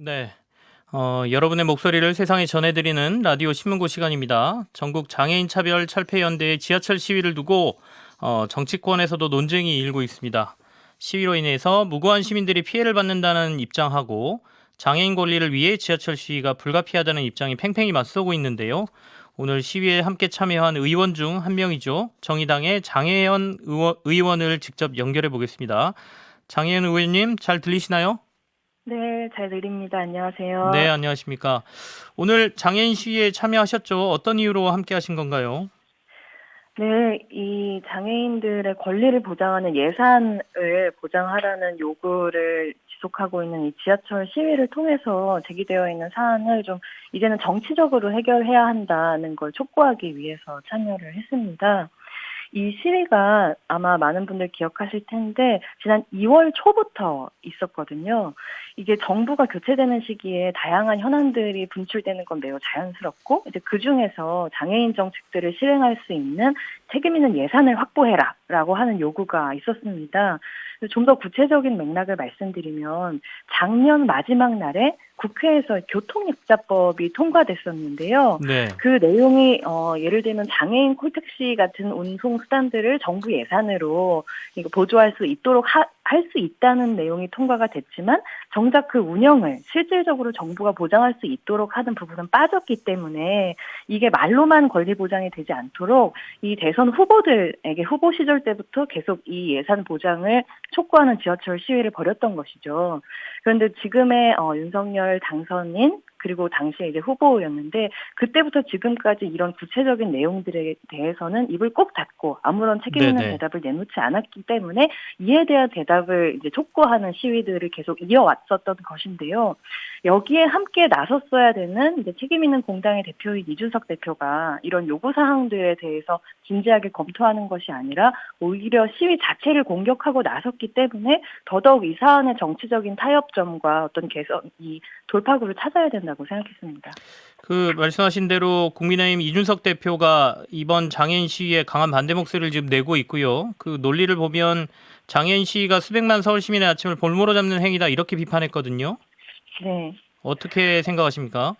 네. 여러분의 목소리를 세상에 전해드리는 라디오 신문고 시간입니다. 전국 장애인 차별 철폐연대의 지하철 시위를 두고 정치권에서도 논쟁이 일고 있습니다. 시위로 인해서 무고한 시민들이 피해를 받는다는 입장하고 장애인 권리를 위해 지하철 시위가 불가피하다는 입장이 팽팽히 맞서고 있는데요. 오늘 시위에 함께 참여한 의원 중 한 명이죠. 정의당의 장혜연 의원을 직접 연결해 보겠습니다. 장혜연 의원님 잘 들리시나요? 네, 잘 들립니다. 네, 안녕하세요. 안녕하십니까. 오늘 장애인 시위에 참여하셨죠? 어떤 이유로 함께 하신 건가요? 네, 이 장애인들의 권리를 보장하는 예산을 보장하라는 요구를 지속하고 있는 이 지하철 시위를 통해서 제기되어 있는 사안을 좀 이제는 정치적으로 해결해야 한다는 걸 촉구하기 위해서 참여를 했습니다. 이 시위가 아마 많은 분들 기억하실 텐데 지난 2월 초부터 있었거든요. 이게 정부가 교체되는 시기에 다양한 현안들이 분출되는 건 매우 자연스럽고 이제 그중에서 장애인 정책들을 실행할 수 있는 책임 있는 예산을 확보해라라고 하는 요구가 있었습니다. 좀 더 구체적인 맥락을 말씀드리면 작년 마지막 날에 국회에서 교통약자법이 통과됐었는데요. 네. 그 내용이 예를 들면 장애인 콜택시 같은 운송 수단들을 정부 예산으로 이거 보조할 수 있도록 할 수 있다는 내용이 통과가 됐지만 정작 그 운영을 실질적으로 정부가 보장할 수 있도록 하는 부분은 빠졌기 때문에 이게 말로만 권리 보장이 되지 않도록 이 대선 후보들에게 후보 시절 때부터 계속 이 예산 보장을 촉구하는 지하철 시위를 벌였던 것이죠. 그런데 지금의 윤석열 당선인 그리고 당시에 이제 후보였는데 그때부터 지금까지 이런 구체적인 내용들에 대해서는 입을 꼭 닫고 아무런 책임 있는 네네. 대답을 내놓지 않았기 때문에 이에 대한 대답을 이제 촉구하는 시위들을 계속 이어왔었던 것인데요. 여기에 함께 나섰어야 되는 이제 책임 있는 공당의 대표인 이준석 대표가 이런 요구 사항들에 대해서 진지하게 검토하는 것이 아니라 오히려 시위 자체를 공격하고 나섰기 때문에 더더욱 이 사안의 정치적인 타협점과 어떤 개선, 이 돌파구를 찾아야 된다고 생각했습니다. 그 말씀하신 대로 국민의힘 이준석 대표가 이번 장애인 시위에 강한 반대 목소리를 지금 내고 있고요. 그 논리를 보면 장애인 시위가 수백만 서울 시민의 아침을 볼모로 잡는 행위다 이렇게 비판했거든요. 네. 어떻게 생각하십니까?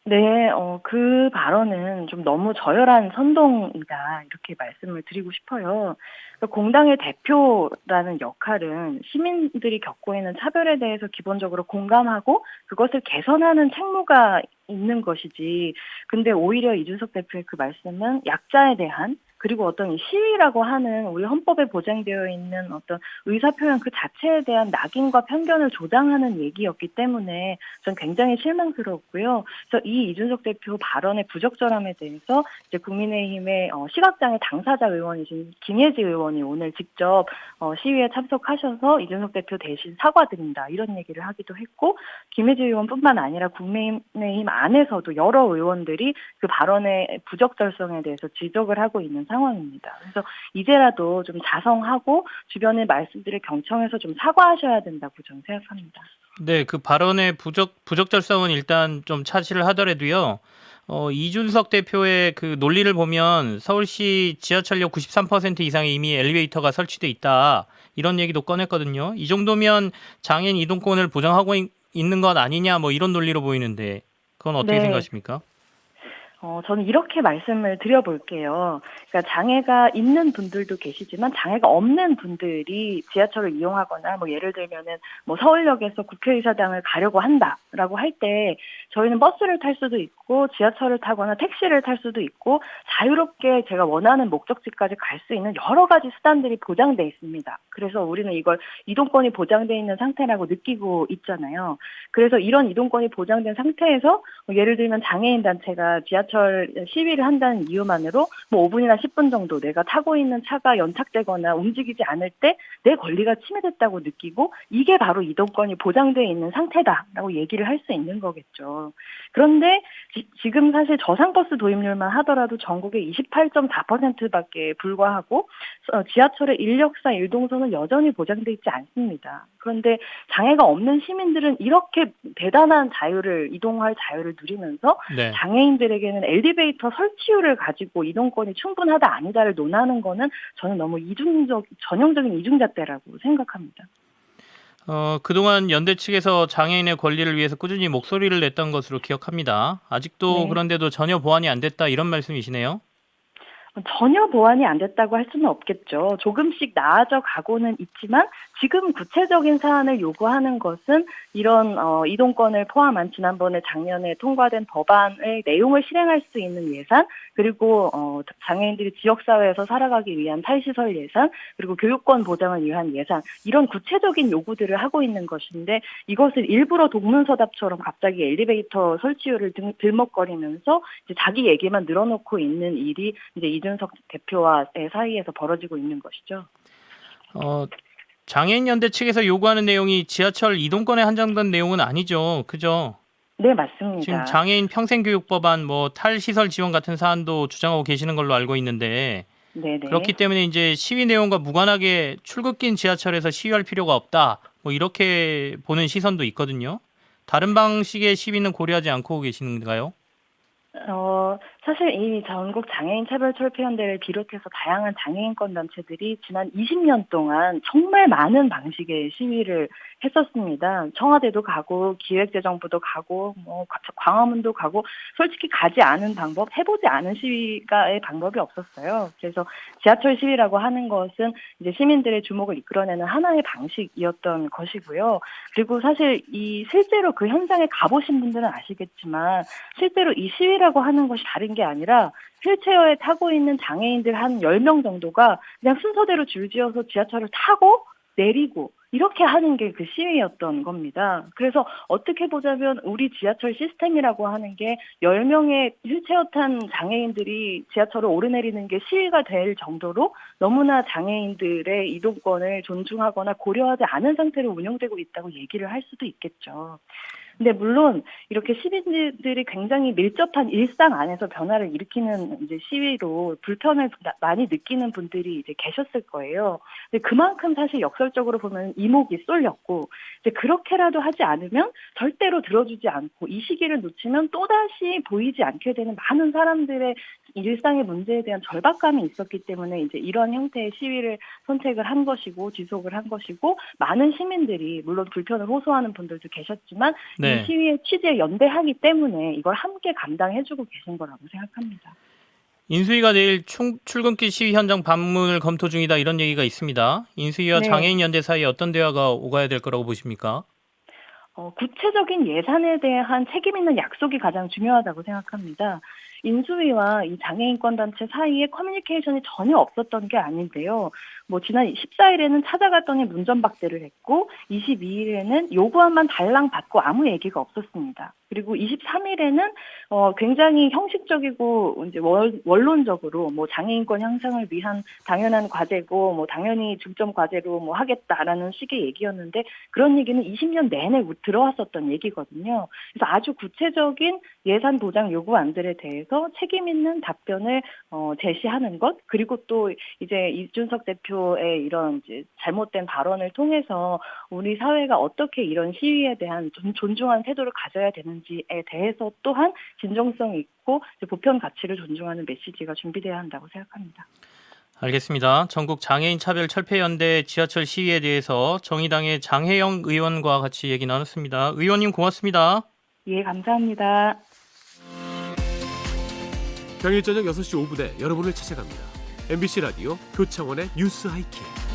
네, 그 발언은 좀 너무 저열한 선동이다, 이렇게 말씀을 드리고 싶어요. 그러니까 공당의 대표라는 역할은 시민들이 겪고 있는 차별에 대해서 기본적으로 공감하고 그것을 개선하는 책무가 있는 것이지. 근데 오히려 이준석 대표의 그 말씀은 약자에 대한 그리고 어떤 이 시위라고 하는 우리 헌법에 보장되어 있는 어떤 의사표현 그 자체에 대한 낙인과 편견을 조장하는 얘기였기 때문에 전 굉장히 실망스러웠고요. 그래서 이 이준석 대표 발언의 부적절함에 대해서 이제 국민의힘의 시각장애 당사자 의원이신 김예지 의원이 오늘 직접 시위에 참석하셔서 이준석 대표 대신 사과드린다 이런 얘기를 하기도 했고 김예지 의원뿐만 아니라 국민의힘 안에서도 여러 의원들이 그 발언의 부적절성에 대해서 지적을 하고 있는 상황입니다. 그래서 이제라도 좀 자성하고 주변의 말씀들을 경청해서 좀 사과하셔야 된다고 저는 생각합니다. 네, 그 발언의 부적절성은 일단 좀 차치를 하더라도요. 이준석 대표의 그 논리를 보면 서울시 지하철역 93% 이상에 이미 엘리베이터가 설치돼 있다. 이런 얘기도 꺼냈거든요. 이 정도면 장애인 이동권을 보장하고 있는 것 아니냐 뭐 이런 논리로 보이는데 그건 어떻게 네. 생각하십니까? 저는 이렇게 말씀을 드려볼게요. 그러니까 장애가 있는 분들도 계시지만 장애가 없는 분들이 지하철을 이용하거나 뭐 예를 들면은 뭐 서울역에서 국회의사당을 가려고 한다라고 할 때 저희는 버스를 탈 수도 있고 지하철을 타거나 택시를 탈 수도 있고 자유롭게 제가 원하는 목적지까지 갈 수 있는 여러 가지 수단들이 보장돼 있습니다. 그래서 우리는 이걸 이동권이 보장돼 있는 상태라고 느끼고 있잖아요. 그래서 이런 이동권이 보장된 상태에서 뭐 예를 들면 장애인 단체가 지하철 시위를 한다는 이유만으로 뭐 5분이나 10분 정도 내가 타고 있는 차가 연착되거나 움직이지 않을 때 내 권리가 침해됐다고 느끼고 이게 바로 이동권이 보장되어 있는 상태다라고 얘기를 할 수 있는 거겠죠. 그런데 지금 사실 저상버스 도입률만 하더라도 전국의 28.4%밖에 불과하고 지하철의 인력사 일동선은 여전히 보장돼 있지 않습니다. 그런데 장애가 없는 시민들은 이렇게 대단한 자유를 이동할 자유를 누리면서 네. 장애인들에게는 엘리베이터 설치율을 가지고 이동권이 충분하다 아니다를 논하는 거는 저는 너무 전형적인 이중잣대라고 생각합니다. 그동안 연대 측에서 장애인의 권리를 위해서 꾸준히 목소리를 냈던 것으로 기억합니다. 아직도 네. 그런데도 전혀 보완이 안 됐다 이런 말씀이시네요. 전혀 보완이 안 됐다고 할 수는 없겠죠. 조금씩 나아져 가고는 있지만 지금 구체적인 사안을 요구하는 것은 이런 이동권을 포함한 지난번에 작년에 통과된 법안의 내용을 실행할 수 있는 예산, 그리고 장애인들이 지역사회에서 살아가기 위한 탈시설 예산, 그리고 교육권 보장을 위한 예산, 이런 구체적인 요구들을 하고 있는 것인데, 이것을 일부러 동문서답처럼 갑자기 엘리베이터 설치율을 들먹거리면서 이제 자기 얘기만 늘어놓고 있는 일이 이제 이준석 대표와의 사이에서 벌어지고 있는 것이죠. 장애인연대 측에서 요구하는 내용이 지하철 이동권에 한정된 내용은 아니죠. 그죠? 네, 맞습니다. 지금 장애인 평생교육법안, 탈시설 지원 같은 사안도 주장하고 계시는 걸로 알고 있는데, 네네. 그렇기 때문에 이제 시위 내용과 무관하게 출국긴 지하철에서 시위할 필요가 없다. 이렇게 보는 시선도 있거든요. 다른 방식의 시위는 고려하지 않고 계시는가요? 사실 이 전국 장애인 차별철폐연대를 비롯해서 다양한 장애인권 단체들이 지난 20년 동안 정말 많은 방식의 시위를 했었습니다. 청와대도 가고 기획재정부도 가고 광화문도 가고, 솔직히 가지 않은 방법, 해보지 않은 시위가의 방법이 없었어요. 그래서 지하철 시위라고 하는 것은 이제 시민들의 주목을 이끌어내는 하나의 방식이었던 것이고요. 그리고 사실 실제로 그 현장에 가보신 분들은 아시겠지만, 실제로 이 시위라고 하는 것이 다른 게 아니라 휠체어에 타고 있는 장애인들 한 10명 정도가 그냥 순서대로 줄지어서 지하철을 타고 내리고 이렇게 하는 게 그 시위였던 겁니다. 그래서 어떻게 보자면 우리 지하철 시스템이라고 하는 게 10명의 휠체어 탄 장애인들이 지하철을 오르내리는 게 시위가 될 정도로 너무나 장애인들의 이동권을 존중하거나 고려하지 않은 상태로 운영되고 있다고 얘기를 할 수도 있겠죠. 근데 물론 이렇게 시민들이 굉장히 밀접한 일상 안에서 변화를 일으키는 이제 시위로 불편을 많이 느끼는 분들이 이제 계셨을 거예요. 근데 그만큼 사실 역설적으로 보면 이목이 쏠렸고, 이제 그렇게라도 하지 않으면 절대로 들어주지 않고, 이 시기를 놓치면 또다시 보이지 않게 되는 많은 사람들의 일상의 문제에 대한 절박감이 있었기 때문에 이제 이런 형태의 시위를 선택을 한 것이고 지속을 한 것이고, 많은 시민들이 물론 불편을 호소하는 분들도 계셨지만 네. 이 시위의 취지에 연대하기 때문에 이걸 함께 감당해주고 계신 거라고 생각합니다. 인수위가 내일 출근길 시위 현장 방문을 검토 중이다 이런 얘기가 있습니다. 인수위와 네. 장애인연대 사이에 어떤 대화가 오가야 될 거라고 보십니까? 구체적인 예산에 대한 책임 있는 약속이 가장 중요하다고 생각합니다. 인수위와 이 장애인권 단체 사이에 커뮤니케이션이 전혀 없었던 게 아닌데요. 지난 14일에는 찾아갔더니 문전박대를 했고, 22일에는 요구안만 달랑 받고 아무 얘기가 없었습니다. 그리고 23일에는 굉장히 형식적이고 이제 원론적으로 장애인권 향상을 위한 당연한 과제고 당연히 중점 과제로 하겠다라는 식의 얘기였는데, 그런 얘기는 20년 내내 들어왔었던 얘기거든요. 그래서 아주 구체적인 예산 보장 요구안들에 대해서 책임 있는 답변을 제시하는 것, 그리고 또 이제 이준석 대표의 이런 이제 잘못된 발언을 통해서 우리 사회가 어떻게 이런 시위에 대한 존중한 태도를 가져야 되는지에 대해서 또한 진정성 있고 보편 가치를 존중하는 메시지가 준비돼야 한다고 생각합니다. 알겠습니다. 전국 장애인 차별 철폐연대 지하철 시위에 대해서 정의당의 장혜영 의원과 같이 얘기 나눴습니다. 의원님 고맙습니다. 예, 감사합니다. 평일 저녁 6시 5분에 여러분을 찾아갑니다. MBC 라디오 표창원의 뉴스 하이킥.